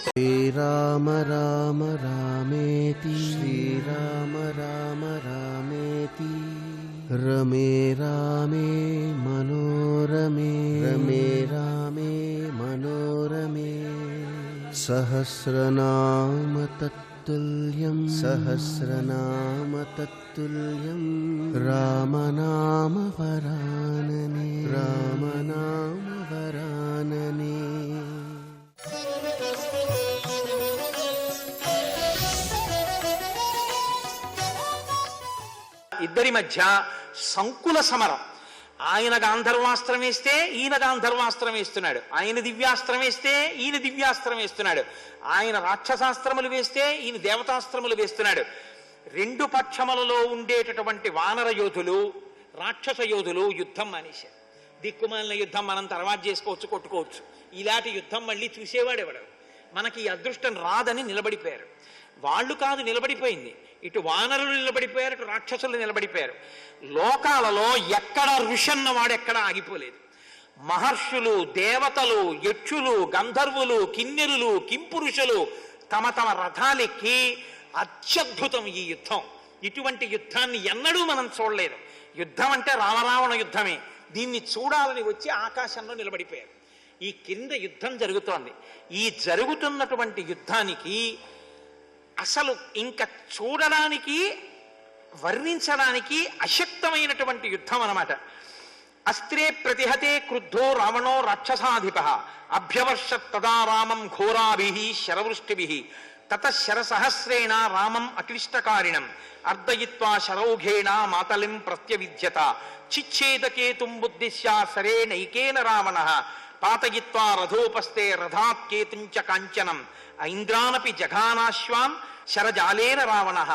శ్రీరామ రామ రామేతి శ్రీరామ రామ రామేతి రమే రామే మనోరమే రమే రామే మనోరమే సహస్రనామ తత్తుల్యం సహస్రనామ తత్తుల్యం రామనామ వరాననే రామనామ వరాననే. ఇద్దరి మధ్య సంకుల సమరం. ఆయన గాంధర్వాస్త్రం వేస్తే ఈయన గాంధర్వాస్త్రం వేస్తున్నాడు, ఆయన దివ్యాస్త్రం వేస్తే ఈయన దివ్యాస్త్రం వేస్తున్నాడు, ఆయన రాక్షసాస్త్రములు వేస్తే ఈయన దేవతాస్త్రములు వేస్తున్నాడు. రెండు పక్షములలో ఉండేటటువంటి వానర యోధులు రాక్షస యోధులు యుద్ధం మానేశారు. దిక్కుమాలిన యుద్ధం మనం తర్వాత చేసుకోవచ్చు, కొట్టుకోవచ్చు, ఇలాంటి యుద్ధం మళ్ళీ చూసేవాడెవడు, మనకి ఈ అదృష్టం రాదని నిలబడిపోయారు. వాళ్ళు కాదు నిలబడిపోయింది, ఇటు వానరులు నిలబడిపోయారు, ఇటు రాక్షసులు నిలబడిపోయారు. లోకాలలో ఎక్కడ ఋషన్న వాడు ఎక్కడ ఆగిపోలేదు. మహర్షులు, దేవతలు, యక్షులు, గంధర్వులు, కిన్నెరులు, కింపురుషులు తమ తమ రథాలెక్కి అత్యద్భుతం ఈ యుద్ధం. ఇటువంటి యుద్ధాన్ని ఎన్నడూ మనం చూడలేదు. యుద్ధం అంటే రామరావణ యుద్ధమే. దీన్ని చూడాలని వచ్చి ఆకాశంలో నిలబడిపోయారు. ఈ కింద యుద్ధం జరుగుతోంది. ఈ జరుగుతున్నటువంటి యుద్ధానికి అసలు ఇంకా చూడడానికి వర్ణించడానికి అశక్తమైనటువంటి యుద్ధం అన్నమాట. అస్త్రే ప్రతిహతే క్రుద్ధో రావణో రాక్షసాధిప అభ్యవర్షత్ తదా రామం ఘోరాభిః శరవృష్టిభిః తతః శరసహస్రేణ రామం అక్లిష్టకారిణం అర్దయిత్వా శరౌఘేణ మాతలిం ప్రత్యవిద్యత చిచ్ఛేదకేతుం బుద్ధిస్య సరేణైకేన రావణః పాతయిత్వా రథోపస్తే రథాత్ కేతుంచ కాంచనం ఐంద్రానపి జఘానాశ్వాన్ శరజాలేన రావణః.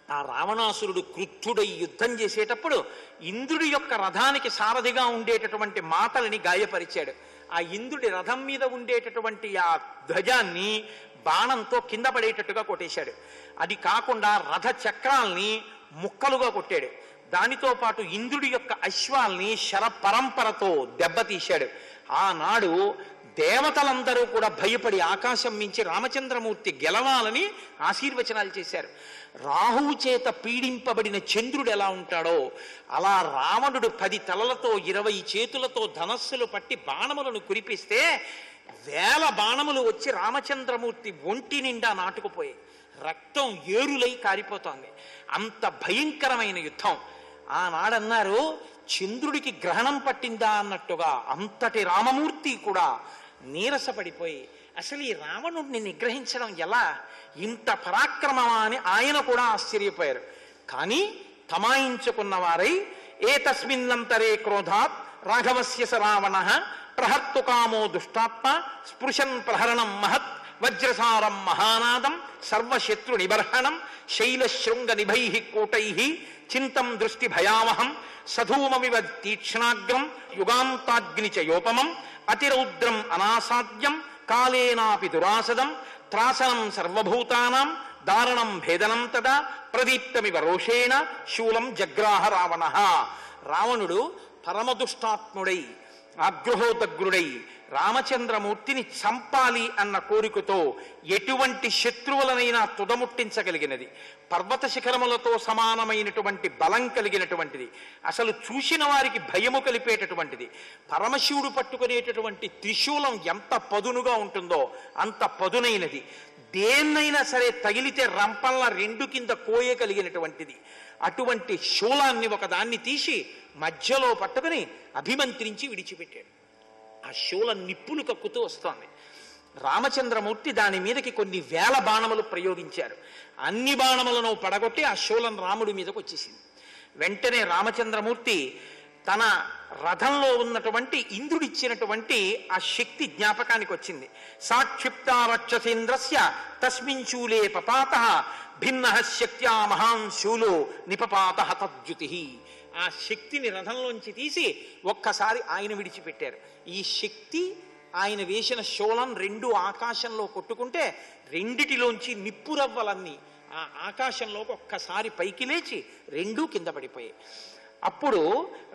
ఆ రావణాసురుడు క్రుద్ధుడై యుద్ధం చేసేటప్పుడు ఇంద్రుడి యొక్క రథానికి సారథిగా ఉండేటటువంటి మాతలని గాయపరిచాడు. ఆ ఇంద్రుడి రథం మీద ఉండేటటువంటి ఆ ధ్వజాన్ని బాణంతో కింద పడేటట్టుగా కొట్టేశాడు. అది కాకుండా రథ చక్రాల్ని ముక్కలుగా కొట్టాడు. దానితో పాటు ఇంద్రుడి యొక్క అశ్వాల్ని శర పరంపరతో దెబ్బతీశాడు. ఆనాడు దేవతలందరూ కూడా భయపడి ఆకాశం మించి రామచంద్రమూర్తి గెలవాలని ఆశీర్వచనాలు చేశారు. రాహువు చేత పీడింపబడిన చంద్రుడు ఎలా ఉంటాడో అలా రావణుడు 10 తలలతో 20 చేతులతో ధనస్సులు పట్టి బాణములను కురిపిస్తే 1000 బాణములు వచ్చి రామచంద్రమూర్తి ఒంటి నిండా నాటుకుపోయి రక్తం ఏరులై కారిపోతోంది. అంత భయంకరమైన యుద్ధం. ఆనాడన్నారు చంద్రుడికి గ్రహణం పట్టిందా అన్నట్టుగా అంతటి రామమూర్తి కూడా నీరసపడిపోయి అసలు ఈ రావణుడిని నిగ్రహించడం ఎలా, ఇంత పరాక్రమమా అని ఆయన కూడా ఆశ్చర్యపోయారు. కానీ తమాయించుకున్న వారై ఏతస్మిన్నంతరే క్రోధాత్ రాఘవస్య స రావణః ప్రహర్తు కామో దుష్టాత్మ స్పృశన్ ప్రహరణం మహత్ వజ్రసారం మహానాదం సర్వశత్రు నిబర్హణం శైలశృంగ నిభైః కూటైః చింతం దృష్టి భయావహం సధూమమివ తీక్ష్ణాగ్రం యుగాంతాగ్ని చ యోపమం అతిరౌద్రం అనాసాద్యం కాలేనాపి దురాసదం త్రాసనం సర్వభూతానాం దారుణం భేదనం తదా ప్రదీప్తమివ రోషేణ శూలం జగ్రాహ రావణః. రావణుడు పరమదుష్టాత్ముడై ఆగ్రహోదగ్రుడై రామచంద్రమూర్తిని చంపాలి అన్న కోరికతో ఎటువంటి శత్రువులనైనా తుదముట్టించగలిగినది, పర్వత శిఖరములతో సమానమైనటువంటి బలం కలిగినటువంటిది, అసలు చూసిన వారికి భయము కలిపేటటువంటిది. పరమశివుడు పట్టుకునేటటువంటి త్రిశూలం ఎంత పదునుగా ఉంటుందో అంత పదునైనది. దేన్నైనా సరే తగిలితే రంపల్ల 2 కింద కోయగలిగినటువంటిది. అటువంటి శూలాన్ని ఒకదాన్ని తీసి మధ్యలో పట్టుకుని అభిమంత్రించి విడిచిపెట్టాడు. ఆ శూలం నిప్పులు కక్కుతూ వస్తోంది. రామచంద్రమూర్తి దాని మీదకి కొన్ని 1000 బాణములు ప్రయోగించారు. అన్ని బాణములను పడగొట్టి ఆ శూలం రాముడి మీదకి వచ్చేసింది. వెంటనే రామచంద్రమూర్తి తన రథంలో ఉన్నటువంటి ఇంద్రుడిచ్చినటువంటి ఆ శక్తి జ్ఞాపకానికి వచ్చింది. సాక్షిప్త రక్షసేంద్రస్య తస్మిన్ శూలే పపాత భిన్నః శక్త్యా మహాన్ శూలో నిపపాత తద్యుతి. ఆ శక్తిని రథంలోంచి తీసి ఒక్కసారి ఆయన విడిచిపెట్టారు. ఈ శక్తి ఆయన వేసిన శూలం 2 ఆకాశంలో కొట్టుకుంటే రెండిటిలోంచి నిప్పురవ్వలన్నీ ఆ ఆకాశంలోకి ఒక్కసారి పైకి లేచి 2 కింద పడిపోయాయి. అప్పుడు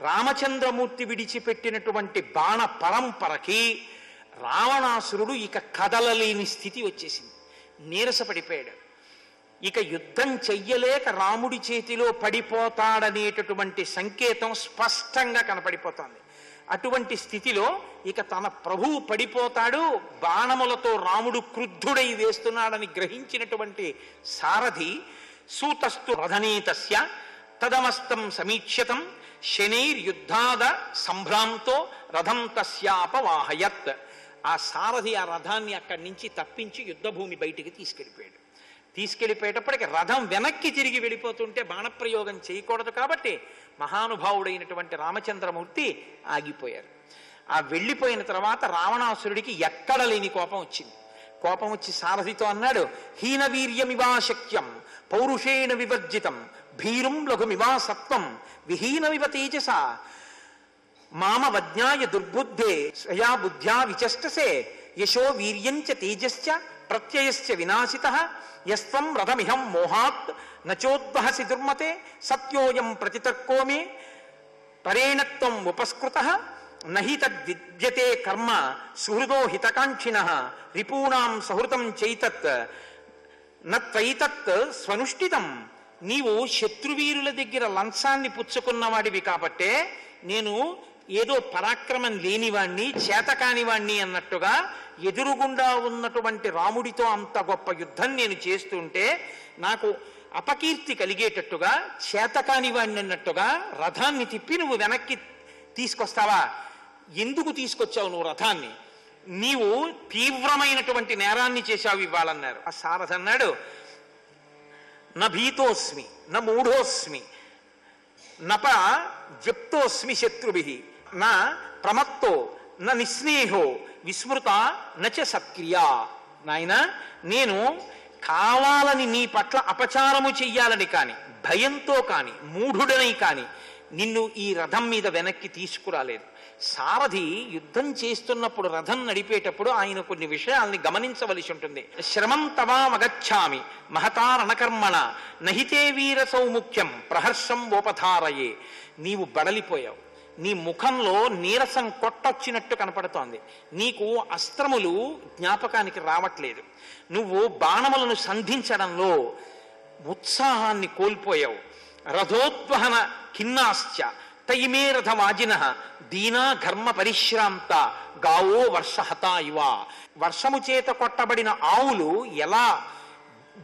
రామచంద్రమూర్తి విడిచిపెట్టినటువంటి బాణ పరంపరకి రావణాసురుడు ఇక కదలలేని స్థితి వచ్చేసింది, నీరసపడిపోయాడు. ఇక యుద్ధం చెయ్యలేక రాముడి చేతిలో పడిపోతాడనేటటువంటి సంకేతం స్పష్టంగా కనపడిపోతోంది. అటువంటి స్థితిలో ఇక తన ప్రభువు పడిపోతాడు, బాణములతో రాముడు క్రుద్ధుడై వేస్తున్నాడని గ్రహించినటువంటి సారథి సూతస్తు రథనీతస్య తదమస్తం సమీక్ష్యతం శనైర్యుద్ధాద సంభ్రాంతో రథం తస్యాపవాహయత్. ఆ సారథి ఆ రథాన్ని అక్కడి నుంచి తప్పించి యుద్ధభూమి బయటికి తీసుకెళ్ళిపోయాడు. తీసుకెళ్ళిపోయేటప్పటికి రథం వెనక్కి తిరిగి వెళ్ళిపోతుంటే బాణప్రయోగం చేయకూడదు కాబట్టి మహానుభావుడైనటువంటి రామచంద్రమూర్తి ఆగిపోయారు. ఆ వెళ్ళిపోయిన తర్వాత రావణాసురుడికి ఎక్కడ లేని కోపం వచ్చింది. కోపం వచ్చి సారథితో అన్నాడు, హీనవీర్యమివాశక్యం పౌరుషేణ వివర్జితం భీరుం లఘుమివా సత్వం విహీనమివ తేజస మామవజ్ఞాయ దుర్బుద్ధే స్వయా బుద్ధ్యా విచష్టసే యశో వీర్యంచ తేజశ్చ ప్రత్యయశ్చ వినాశితః యస్త్వం రథమిహం మోహాత్ నచోద్వహసి దుర్మతే సత్యోయం ప్రతితర్కో మే పరేణత్వం ఉపస్కృతః నహి తద్విద్యతే కర్మ సుహృదో హితకాంక్షిణః రిపూణాం సహృతం చైతత్ నత్వైతత్ స్వనుష్ఠితం. నీవు శత్రువీరుల దగ్గర లంచాన్ని పుచ్చుకున్నవాడివి కాబట్టే నేను ఏదో పరాక్రమం లేనివాణ్ణి చేతకానివాణ్ణి అన్నట్టుగా ఎదురుగుండా ఉన్నటువంటి రాముడితో అంత గొప్ప యుద్ధం నేను చేస్తుంటే నాకు అపకీర్తి కలిగేటట్టుగా చేతకానివాణ్ణి అన్నట్టుగా రథాన్ని తిప్పి నువ్వు వెనక్కి తీసుకొస్తావా? ఎందుకు తీసుకొచ్చావు నువ్వు రథాన్ని? నీవు తీవ్రమైనటువంటి నేరాన్ని చేశావు ఇవ్వాలన్నారు. ఆ సారథి అన్నాడు, న భీతోస్మి న మూఢోస్మి నప జప్తోస్మి శత్రుభిః నా ప్రమత్తో న నిస్నేహో విస్మృత నచ సత్క్రియా. నాయన, నేను కావాలని నీ పట్ల అపచారము చెయ్యాలని కాని, భయంతో కాని, మూఢుడనై కాని నిన్ను ఈ రథం మీద వెనక్కి తీసుకురాలేదు. సారథి యుద్ధం చేస్తున్నప్పుడు రథం నడిపేటప్పుడు ఆయన కొన్ని విషయాల్ని గమనించవలసి ఉంటుంది. శ్రమం తవామగచ్చామి మహతారణకర్మణ నహితే వీర సౌముఖ్యం ప్రహర్షం ఓపధారయే. నీవు బడలిపోయావు, నీ ముఖంలో నీరసం కొట్టొచ్చినట్టు కనపడుతోంది, నీకు అస్త్రములు జ్ఞాపకానికి రావట్లేదు, నువ్వు బాణములను సంధించడంలో ఉత్సాహాన్ని కోల్పోయావు. రథోద్వహన ఖిన్నాశ్చ తయిమే రథమాజిన దీనా ఘర్మ పరిశ్రాంత గావో వర్షహతా ఇవ. వర్షము చేత కొట్టబడిన ఆవులు ఎలా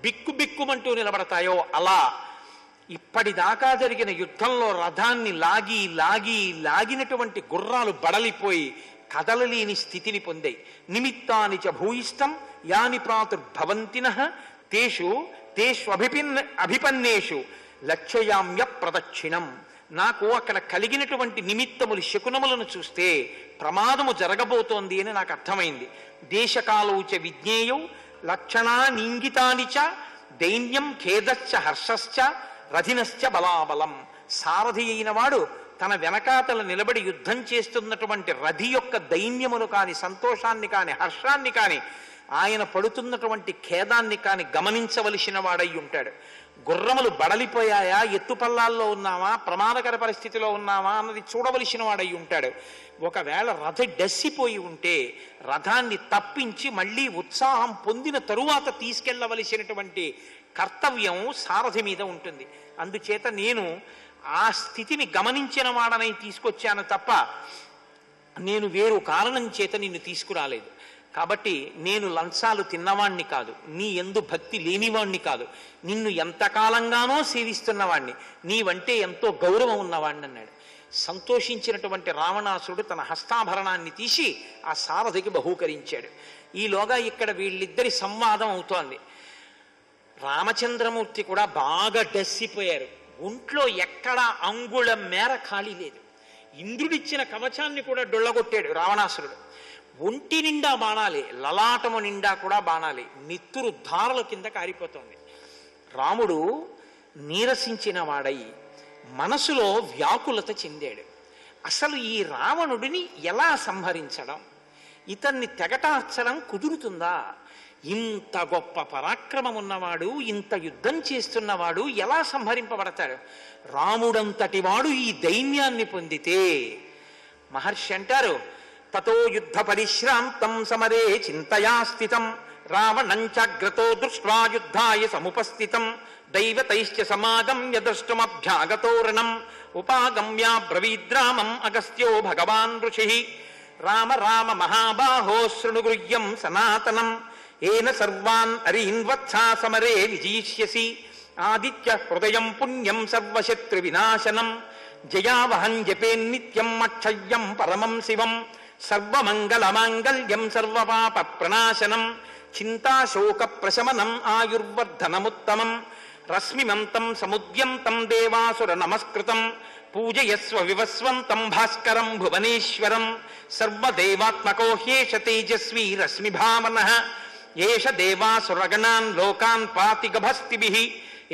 బిక్కుబిక్కుమంటూ నిలబడతాయో అలా ఇప్పటిదాకా జరిగిన యుద్ధంలో రథాన్ని లాగినటువంటి గుర్రాలు బడలిపోయి కదలలేని స్థితిని పొందాయి. నిమిత్తాని చ భూయిష్టం యాని ప్రాతుర్భవంతినః తేషు అభిపన్నేషు లక్ష్యామ్య ప్రదక్షిణం. నాకు అక్కడ కలిగినటువంటి నిమిత్తములు శకునములను చూస్తే ప్రమాదము జరగబోతోంది అని నాకు అర్థమైంది. దేశకాలౌచ విజ్ఞేయౌ లక్షణానింగితాని చ దైన్యం ఖేదశ్చ హర్షశ్చ రథినశ్చ బలాబలం. సారథి అయిన వాడు తన వెనకాతల నిలబడి యుద్ధం చేస్తున్నటువంటి రథి యొక్క దైన్యమును కాని, సంతోషాన్ని కాని, హర్షాన్ని కాని, ఆయన పడుతున్నటువంటి ఖేదాన్ని కాని గమనించవలసిన వాడై ఉంటాడు. గుర్రములు బడలిపోయాయా, ఎత్తుపల్లాల్లో ఉన్నావా, ప్రమాదకర పరిస్థితిలో ఉన్నావా అన్నది చూడవలసిన వాడై ఉంటాడు. ఒకవేళ రథ డస్సిపోయి ఉంటే రథాన్ని తప్పించి మళ్ళీ ఉత్సాహం పొందిన తరువాత తీసుకెళ్లవలసినటువంటి కర్తవ్యం సారథి మీద ఉంటుంది. అందుచేత నేను ఆ స్థితిని గమనించిన వాడనై తీసుకొచ్చాను తప్ప నేను వేరు కారణం చేత నిన్ను తీసుకురాలేదు. కాబట్టి నేను లంచాలు తిన్నవాణ్ణి కాదు, నీ యందు భక్తి లేనివాణ్ణి కాదు, నిన్ను ఎంతకాలంగానో సేవిస్తున్నవాణ్ణి, నీవంటే ఎంతో గౌరవం ఉన్నవాణ్ణి అన్నాడు. సంతోషించినటువంటి రావణాసురుడు తన హస్తాభరణాన్ని తీసి ఆ సారథికి బహూకరించాడు. ఈలోగా ఇక్కడ వీళ్ళిద్దరి సంవాదం అవుతోంది. రామచంద్రమూర్తి కూడా బాగా డస్సిపోయారు. ఒంట్లో ఎక్కడా అంగుళం మేర ఖాళీ లేదు. ఇంద్రుడిచ్చిన కవచాన్ని కూడా డొళ్ళగొట్టాడు రావణాసురుడు. ఒంటి నిండా బాణాలే, లలాటము నిండా కూడా బాణాలే, నెత్తురు ధారల కింద కారిపోతోంది. రాముడు నీరసించిన వాడై మనసులో వ్యాకులత చెందాడు. అసలు ఈ రావణుడిని ఎలా సంహరించడం, ఇతన్ని తెగటార్చడం కుదురుతుందా? ఇంత గొప్ప పరాక్రమం ఉన్నవాడు, ఇంత యుద్ధం చేస్తున్నవాడు ఎలా సంహరింపబడతాడు? రాముడంతటి వాడు ఈ దైన్యాన్ని పొందితే మహర్షి అంటారు, తతో యుద్ధ పరిశ్రాంతం సమరే చింతయా స్థితం రావణంచాగ్రతో దృష్ట్వా యుద్ధాయ సముపస్థితం దైవతైశ్చ సమాగమ్య ద్రష్టుమభ్యాగతోరణం ఉపాగమ్య బ్రవీద్రామం అగస్త్యో భగవాన్ ఋషి రామ రామ మహాబాహో శృణుగృహ్యం సనాతనం ఏన సర్వాన్ అరీన్ వత్సా సమరే విజయిష్యసి ఆదిత్య హృదయం పుణ్యం సర్వశత్రు వినాశనం జయావహం జపేన్నిత్యం అక్షయ్యం పరమం శివం సర్వమంగళమాంగళ్యం సర్వపాప ప్రణాశనం చింతాశోక ప్రశమనం ఆయుర్వర్ధనముత్తమం రశ్మిమంతం సముద్యంతం దేవాసుర నమస్కృతం పూజయస్వ వివస్వంతం భాస్కరం భువనేశ్వరం సర్వదేవాత్మకో హ్యేష తేజస్వీ రశ్మిభావనః ఏష దేవాసురగణాన్ లోకాన్ పాతి గభస్తిభిః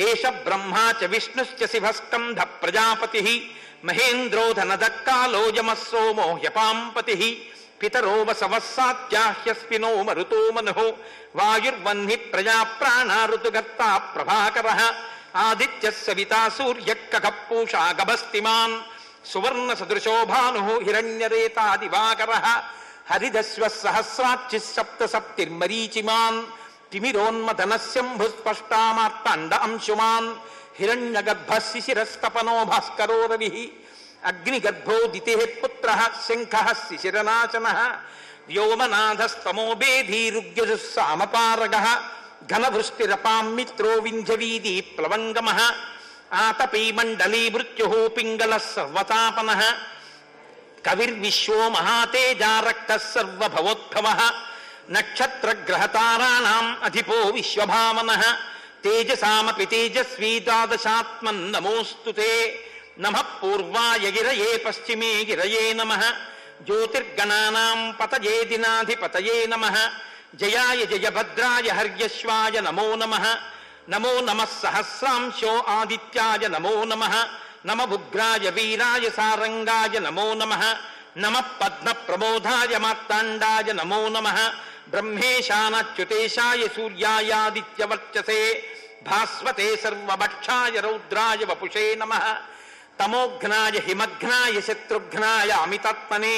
ఏష బ్రహ్మా చ విష్ణుశ్చ శివస్కంధ ప్రజాపతిః మహేంద్రో ధనదక్కాలో యమః సోమో హ్యపాంపతిః పితరో వసవస్సాత్యాహ్యస్మినో మరుతో మనః వాయుర్వహ్ని ప్రజా ప్రాణా ఋతుగర్తా ప్రభాకరః ఆదిత్యః సవితా సూర్యః కఖః పూషా గభస్తిమాన్ సువర్ణ సదృశో భానుః హిరణ్యరేతా దివాకరః హరిదశ్వ సహస్రాక్షి సప్త సప్తిర్మరీచిమాన్ తిమిరోన్మదనశంభుస్పష్టామార్తాండ అంశుమాన్ హిరణ్యగర్భः శిశిరస్తపనో భాస్కరో రవిః అగ్నిగర్భోదితిః పుత్రः శంఖः శిశిరనాశనः వ్యోమనాథస్తమో బేధీరుగ్యజుస్సామపారగः ఘనవృష్టిరపాం మిత్రో వింధ్యవీది ప్లవంగమః ఆతపీ మండలీ మృత్యుః పింగళः సర్వతాపనः కవిర్విశ్వో మహాతేజా రక్తः సర్వభవోద్భవः నక్షత్రగ్రహతారాణాం అధిపో విశ్వభావనః తేజసామపి తేజస్వీ ద్వాదశాత్మన్నమోऽస్తు తే నమః పూర్వాయ గిరయే పశ్చిమే గిరయే నమః జ్యోతిర్గణానాం పతయే దినాధిపతయే నమః జయాయ జయభద్రాయ హర్యశ్వాయ నమో నమః నమో నమః సహస్రాంశో ఆదిత్యాయ నమో నమః నమ ఉగ్రాయ వీరాయ సారంగాయ నమో నమః నమః పద్మ ప్రబోధాయ మార్తాండాయ నమో నమః బ్రహ్మేశానాచ్యుతేశాయ సూర్యాయాదిత్యవర్చసే భాస్వతే సర్వభక్షాయ రౌద్రాయ వపుషే నమః తమోఘ్నాయ హిమఘ్నాయ శత్రుఘ్నాయ అమితాత్మనే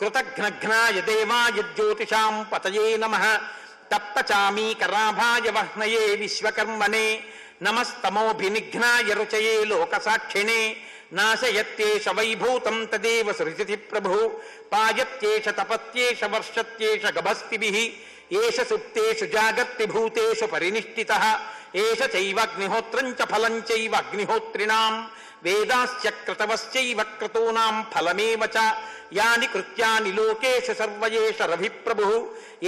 కృతఘ్నఘ్నాయ దేవాయ జ్యోతిషాం పతయే నమః తప్తచామీకరాభాయ వహ్నయే విశ్వకర్మణే నమస్తమోభినిఘ్నాయ రుచయే లోకసాక్షిణే నాశయత్యేష వైభూతం తదేవ సృజతి ప్రభు పాయత్యేష తపత్యేష వర్షత్యేష గభస్తిభిః ఏష సుప్తేషు జాగర్తి భూతేషు పరినిష్ఠితః ఏష చైవాగ్నిహోత్రం చ ఫలం చైవ అగ్నిహోత్రిణాం వేదాశ్చ క్రతవశ్చైవ క్రతూనాం ఫలమేవ చ యాని కృత్యాని లోకేషు సర్వయేష రవిప్రభుః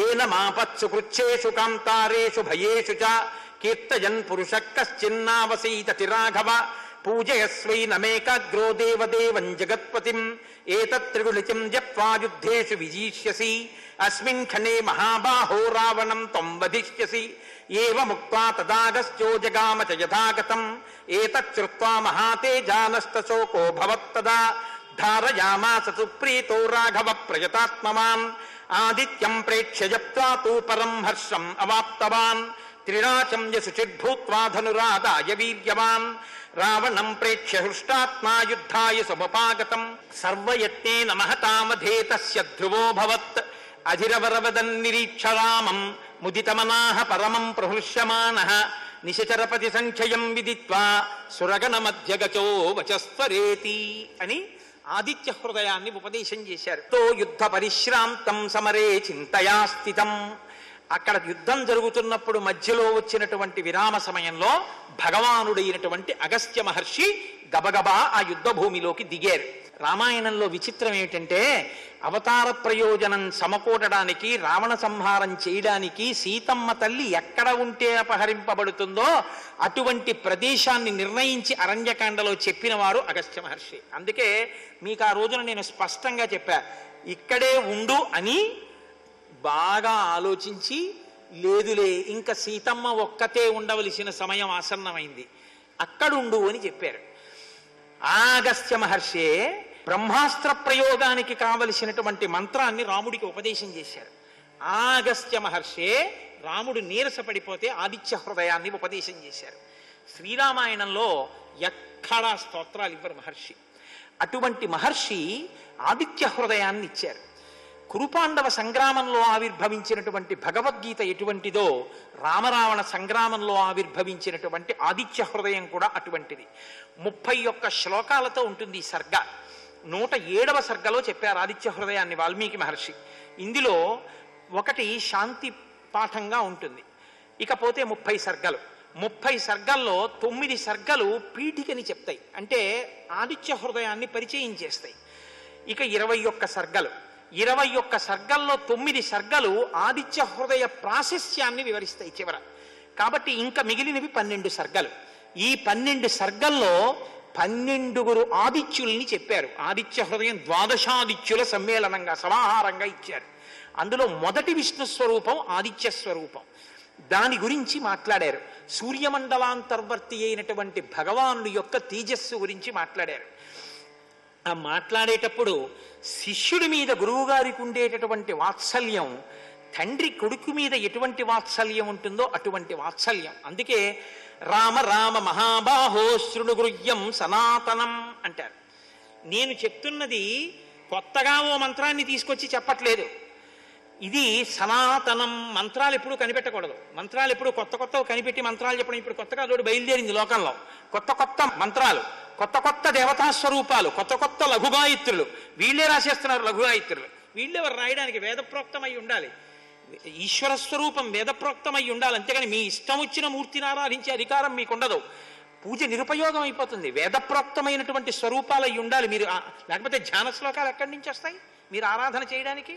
ఏన మాపత్సు కృచ్ఛేషు కాంతారేషు భయేషు చ కీర్తయన్ పురుషః కశ్చిన్నావసీతతి రాఘవ పూజయస్వైనమేకాగ్రో దేవదేవం జగత్పతిం ఏతత్త్రిగుణితం జప్త్వా యుద్ధేషు విజీష్యసి అస్మిన్ క్షణే మహాబాహో రావణం త్వం వధిష్యసి ఏవముక్త్వా తదాగస్త్యో జగామ చ యథాగతం ఏతచ్చుత్వా మహాతేజానష్టశోకో భవత్తదా ధారయామాస సుప్రీతో రాఘవ ప్రయతాత్మవాన్ ఆదిత్యం ప్రేక్ష్య జప్త్వా తూ పరం హర్షం అవాప్తవాన్ త్రిరాచం యశుచిద్భూత్వా ధనురాదాయ వీర్యవాన్ రావణం ప్రేక్ష్య హృష్టాత్మా యుద్ధాయ సముపాగతం సర్వయత్నేన మహతామధే తస్య ధ్రువోభవత్ అధిరవరవదన్నిరీక్ష రామం ముదితమనాః పరమం ప్రహృష్యమానః నిశచరపతి సంఖ్యయం విదిత్వా సురగణ మధ్యగచో వచస్వరేతి అని ఆదిత్య హృదయాన్ని ఉపదేశం చేశారు. తో యుద్ధ పరిశ్రాంతం సమరే చింతయా స్థితం. అక్కడ యుద్ధం జరుగుతున్నప్పుడు మధ్యలో వచ్చినటువంటి విరామ సమయంలో భగవానుడైనటువంటి అగస్త్య మహర్షి గబగబా ఆ యుద్ధ భూమిలోకి దిగారు. రామాయణంలో విచిత్రం ఏమిటంటే అవతార ప్రయోజనం సమకూడడానికి, రావణ సంహారం చేయడానికి సీతమ్మ తల్లి ఎక్కడ ఉంటే అపహరింపబడుతుందో అటువంటి ప్రదేశాన్ని నిర్ణయించి అరణ్యకాండలో చెప్పిన వారు అగస్త్య మహర్షి. అందుకే మీకు ఆ రోజున నేను స్పష్టంగా చెప్పా, ఇక్కడే ఉండు అని బాగా ఆలోచించి, లేదులే ఇంకా సీతమ్మ ఒక్కతే ఉండవలసిన సమయం ఆసన్నమైంది, అక్కడుండు అని చెప్పారు. అగస్త్య మహర్షి బ్రహ్మాస్త్ర ప్రయోగానికి కావలసినటువంటి మంత్రాన్ని రాముడికి ఉపదేశం చేశారు. అగస్త్య మహర్షి రాముడు నీరసపడిపోతే ఆదిత్య హృదయాన్ని ఉపదేశం చేశారు. శ్రీరామాయణంలో ఎక్కడా స్తోత్రాలు ఇవ్వరు మహర్షి. అటువంటి మహర్షి ఆదిత్య హృదయాన్ని ఇచ్చారు. కురుపాండవ సంగ్రామంలో ఆవిర్భవించినటువంటి భగవద్గీత ఎటువంటిదో రామరావణ సంగ్రామంలో ఆవిర్భవించినటువంటి ఆదిత్య హృదయం కూడా అటువంటిది. 31 శ్లోకాలతో ఉంటుంది ఈ సర్గ. 107వ సర్గలో చెప్పారు ఆదిత్య హృదయాన్ని వాల్మీకి మహర్షి. ఇందులో ఒకటి శాంతి పాఠంగా ఉంటుంది. ఇకపోతే 30 సర్గలు. 30 సర్గల్లో 9 సర్గలు పీఠికని చెప్తాయి, అంటే ఆదిత్య హృదయాన్ని పరిచయం చేస్తాయి. ఇక 21 సర్గలు. 21 సర్గల్లో 9 సర్గలు ఆదిత్య హృదయ ప్రాశస్యాన్ని వివరిస్తాయి చివర. కాబట్టి ఇంకా మిగిలినవి 12 సర్గలు. ఈ 12 సర్గల్లో 12 ఆదిత్యుల్ని చెప్పారు. ఆదిత్య హృదయం ద్వాదశాదిత్యుల సమ్మేళనంగా సమాహారంగా ఇచ్చారు. అందులో మొదటి విష్ణు స్వరూపం ఆదిత్య స్వరూపం. దాని గురించి మాట్లాడారు. సూర్యమండలాంతర్వర్తి అయినటువంటి భగవానుడి యొక్క తేజస్సు గురించి మాట్లాడారు. ఆ మాట్లాడేటప్పుడు శిష్యుడి మీద గురువుగారికి ఉండేటటువంటి వాత్సల్యం తండ్రి కొడుకు మీద ఎటువంటి వాత్సల్యం ఉంటుందో అటువంటి వాత్సల్యం. అందుకే రామ రామ మహాబాహో శృణుగృహ్యం సనాతనం అంటారు. నేను చెప్తున్నది కొత్తగా ఓ మంత్రాన్ని తీసుకొచ్చి చెప్పట్లేదు. ఇది సనాతనం. మంత్రాలు ఎప్పుడు కనిపెట్టకూడదు. మంత్రాలు ఎప్పుడు కొత్త కనిపెట్టి మంత్రాలు చెప్పడం ఇప్పుడు కొత్తగా తోడు బయలుదేరింది లోకంలో. కొత్త మంత్రాలు, కొత్త దేవతా స్వరూపాలు, కొత్త లఘుగాయత్రులు. వీళ్ళే రాసేస్తున్నారు లఘుగాయత్రులు. వీళ్ళెవరు రాయడానికి? వేదప్రోక్తమై ఉండాలి. ఈశ్వర స్వరూపం వేదప్రోక్తమై ఉండాలి. అంతేగాని మీ ఇష్టం వచ్చిన మూర్తిని ఆరాధించే అధికారం మీకుండదు. పూజ నిరుపయోగం అయిపోతుంది. వేదప్రోక్తమైనటువంటి స్వరూపాలు అయి ఉండాలి. మీరు లేకపోతే ధ్యాన శ్లోకాలు ఎక్కడి నుంచి వస్తాయి మీరు ఆరాధన చేయడానికి?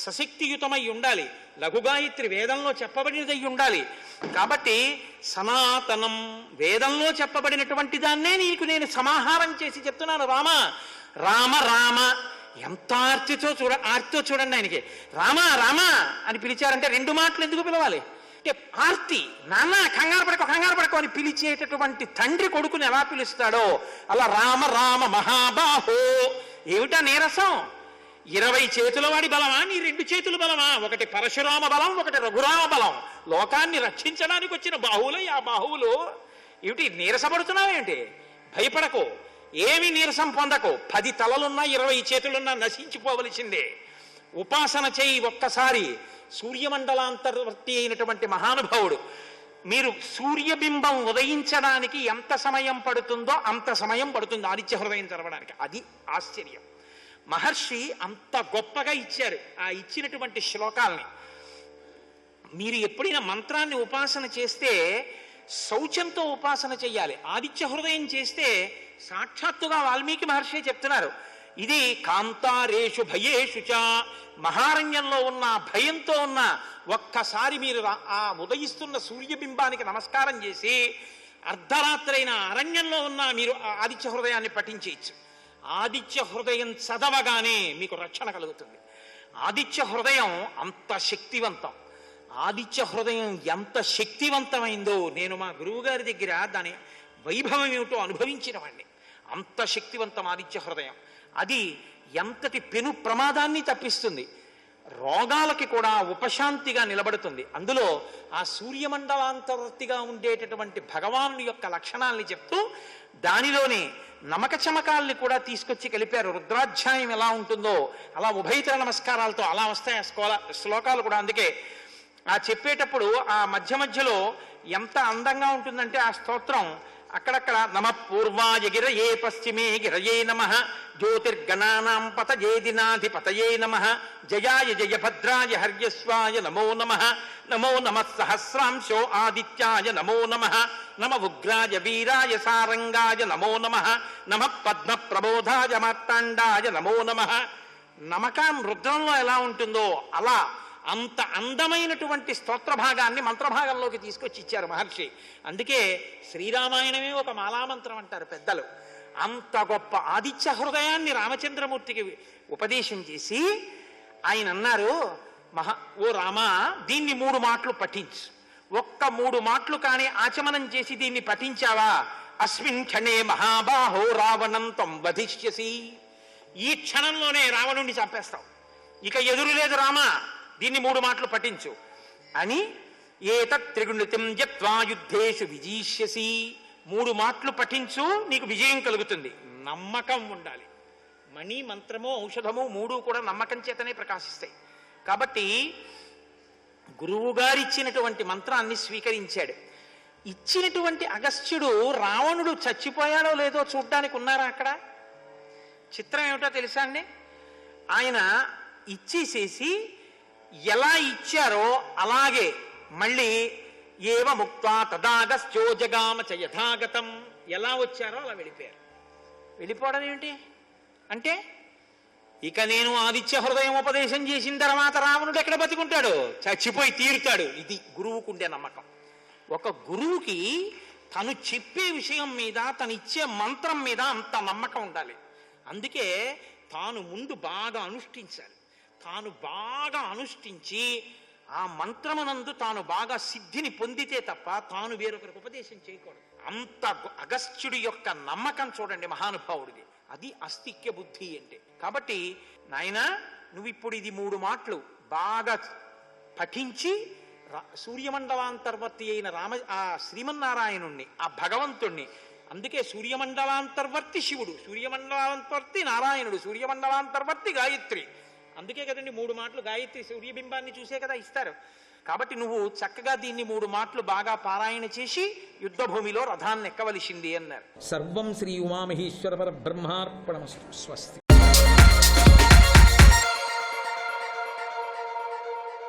సశక్తియుతమై ఉండాలి. లఘుగాయత్రి వేదంలో చెప్పబడినదై ఉండాలి. కాబట్టి సనాతనం వేదంలో చెప్పబడినటువంటి దాన్నే నేను సమాహారం చేసి చెప్తున్నాను. రామ రామ రామ. ఎంత ఆర్తితో చూడండి ఆయనకి. రామ రామ అని పిలిచారంటే 2 మాటలు ఎందుకు పిలవాలి అంటే ఆర్తి. నాన్న కంగారు పడకో అని పిలిచేటటువంటి తండ్రి కొడుకుని ఎలా పిలుస్తాడో అలా రామ రామ మహాబాహో. ఏమిటా నీరసం? 20 చేతుల వాడి బలమా? నీ 2 చేతులు బలమా? ఒకటి పరశురామ బలం, ఒకటి రఘురామ బలం. లోకాన్ని రక్షించడానికి వచ్చిన బాహువులు. ఆ బాహువులు ఏమిటి? నీరసపడుతున్నావేంటి? భయపడకు, ఏమి నీరసం పొందకు. 10 తలలున్నా 20 చేతులున్నా నశించిపోవలసిందే. ఉపాసన చేయి ఒక్కసారి. సూర్యమండలాంతర్వర్తి అయినటువంటి మహానుభావుడు. మీరు సూర్యబింబం ఉదయించడానికి ఎంత సమయం పడుతుందో అంత సమయం పడుతుంది ఆదిత్య హృదయం తెరవడానికి. అది ఆశ్చర్యం. మహర్షి అంత గొప్పగా ఇచ్చారు ఆ ఇచ్చినటువంటి శ్లోకాల్ని. మీరు ఎప్పుడైనా మంత్రాన్ని ఉపాసన చేస్తే శౌచంతో ఉపాసన చెయ్యాలి. ఆదిత్య హృదయం చేస్తే సాక్షాత్తుగా వాల్మీకి మహర్షి చెప్తున్నారు, ఇది కాంతారేషు భయేషు చ. మహారణ్యంలో ఉన్న భయంతో ఉన్న ఒక్కసారి మీరు ఆ ఉదయిస్తున్న సూర్యబింబానికి నమస్కారం చేసి అర్ధరాత్రైన అరణ్యంలో ఉన్న మీరు ఆదిత్య హృదయాన్ని పఠించేయచ్చు. ఆదిత్య హృదయం చదవగానే మీకు రక్షణ కలుగుతుంది. ఆదిత్య హృదయం అంత శక్తివంతం. ఆదిత్య హృదయం ఎంత శక్తివంతమైందో నేను మా గురువుగారి దగ్గర దాని వైభవం ఏమిటో అనుభవించిన వాడిని. అంత శక్తివంతం ఆదిత్య హృదయం. అది ఎంతటి పెను ప్రమాదాన్ని తప్పిస్తుంది, రోగాలకి కూడా ఉపశాంతిగా నిలబడుతుంది. అందులో ఆ సూర్యమండలాంతర్వర్తిగా ఉండేటటువంటి భగవాను యొక్క లక్షణాలని చెప్తూ దానిలోనే నమక చమకాల్ని కూడా తీసుకొచ్చి కలిపారు. రుద్రాధ్యాయం ఎలా ఉంటుందో అలా ఉభయతర నమస్కారాలతో అలా వస్తాయి ఆ శ్లోకాలు కూడా. అందుకే ఆ చెప్పేటప్పుడు ఆ మధ్యలో ఎంత అందంగా ఉంటుందంటే ఆ స్తోత్రం అక్కడక్కడ నమ పూర్వాయ గిరయే పశ్చిమే గిరయే నమ జ్యోతిర్గణానాం పతయే దినాధిపతయే నమ జయాయ జయభద్రాయ హర్యస్వాయ నమో నమ నమో నమ సహస్రాంశో ఆదిత్యాయ నమో నమ నమ ఉగ్రాయ వీరాయ సారంగాయ నమో నమ నమ పద్మ ప్రబోధాయ మార్తాండాయ నమో నమ. నమకాం రుద్రంలో ఎలా ఉంటుందో అలా అంత అందమైనటువంటి స్తోత్ర భాగాన్ని మంత్రభాగంలోకి తీసుకొచ్చి ఇచ్చారు మహర్షి. అందుకే శ్రీరామాయణమే ఒక మాలామంత్రం అంటారు పెద్దలు. అంత గొప్ప ఆదిత్య హృదయాన్ని రామచంద్రమూర్తికి ఉపదేశం చేసి ఆయన అన్నారు, ఓ రామా, దీన్ని 3 మాటలు పఠించు. ఒక్క 3 మాటలు కానీ ఆచమనం చేసి దీన్ని పఠించావా, అస్మిన్ క్షణే మహాబాహో రావణం త్వం వధిష్యసి. ఈ క్షణంలోనే రావణుణ్ణి చంపేస్తావు, ఇక ఎదురు లేదు రామా, దీన్ని 3 మాటలు పఠించు అని ఏతత్ త్రిగుణితం యత్వా యుద్ధేషు విజీష్యసి. 3 మాటలు పఠించు, నీకు విజయం కలుగుతుంది. నమ్మకం ఉండాలి. మణి, మంత్రము, ఔషధము 3 కూడా నమ్మకం చేతనే ప్రకాశిస్తాయి. కాబట్టి గురువు గారు ఇచ్చినటువంటి మంత్రాన్ని స్వీకరించాడు. ఇచ్చినటువంటి అగస్త్యుడు రావణుడు చచ్చిపోయాడో లేదో చూడ్డానికి ఉన్నారా అక్కడ? చిత్రం ఏమిటో తెలుసా అండి? ఆయన ఇచ్చేసేసి ఎలా ఇచ్చారో అలాగే మళ్ళీ ఏవ ముక్తా తదాగస్త్యో జగామ చ యథాగతం, ఎలా వచ్చారో అలా వెళ్ళిపోయారు. వెళ్ళిపోవడం ఏమిటి అంటే, ఇక నేను ఆదిత్య హృదయం ఉపదేశం చేసిన తర్వాత రావణుడు ఎక్కడ బతికుంటాడు? చచ్చిపోయి తీరుతాడు. ఇది గురువుకుండే నమ్మకం. ఒక గురువుకి తను చెప్పే విషయం మీద, తను ఇచ్చే మంత్రం మీద అంత నమ్మకం ఉండాలి. అందుకే తాను ముందు బాగా అనుష్ఠించాలి. తాను బాగా అనుష్ఠించి ఆ మంత్రమునందు తాను బాగా సిద్ధిని పొందితే తప్ప తాను వేరొకరికి ఉపదేశం చేయకూడదు. అంత అగస్త్యుడి యొక్క నమ్మకం చూడండి మహానుభావుడిది. అది అస్తిక్య బుద్ధి అంటే. కాబట్టి నాయనా, నువ్వు ఇప్పుడు ఇది 3 మాటలు బాగా పఠించి సూర్యమండలాంతర్వర్తి అయిన ఆ శ్రీమన్నారాయణుణ్ణి, ఆ భగవంతుణ్ణి, అందుకే సూర్యమండలాంతర్వర్తి శివుడు, సూర్యమండలాంతర్వర్తి నారాయణుడు, సూర్యమండలాంతర్వర్తి గాయత్రి. అందుకే కదండి 3 మాటలు గాయత్రి సూర్యబింబాన్ని చూసే కదా ఇస్తారు. కాబట్టి నువ్వు చక్కగా దీన్ని 3 మాటలు బాగా పారాయణ చేసి యుద్ధభూమిలో రథాన్ని ఎక్కవలసింది అన్నారు. సర్వం శ్రీ ఉమామహేశ్వర పరబ్రహ్మార్పణమస్తు. స్వస్తి.